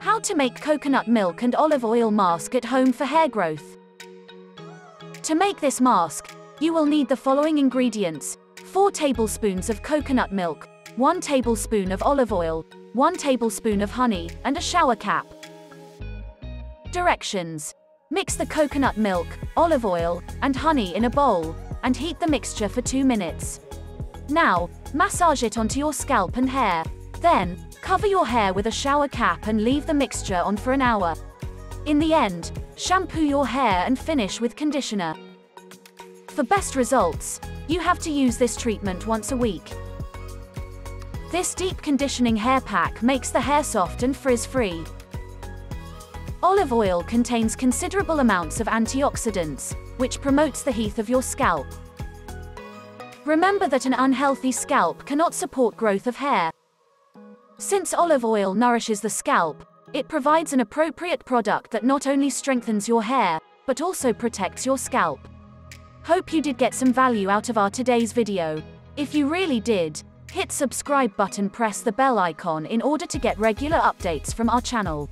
How to make coconut milk and olive oil mask at home for hair growth. To make this mask, you will need the following ingredients: 4 tablespoons of coconut milk, 1 tablespoon of olive oil, 1 tablespoon of honey, and a shower cap. Directions: mix the coconut milk, olive oil, and honey in a bowl, and heat the mixture for 2 minutes. Now, massage it onto your scalp and hair. Then, cover your hair with a shower cap and leave the mixture on for an hour. In the end, shampoo your hair and finish with conditioner. For best results, you have to use this treatment once a week. This deep conditioning hair pack makes the hair soft and frizz-free. Olive oil contains considerable amounts of antioxidants, which promotes the health of your scalp. Remember that an unhealthy scalp cannot support growth of hair. Since olive oil nourishes the scalp, it provides an appropriate product that not only strengthens your hair, but also protects your scalp. Hope you did get some value out of our today's video. If you really did, hit subscribe button, press the bell icon in order to get regular updates from our channel.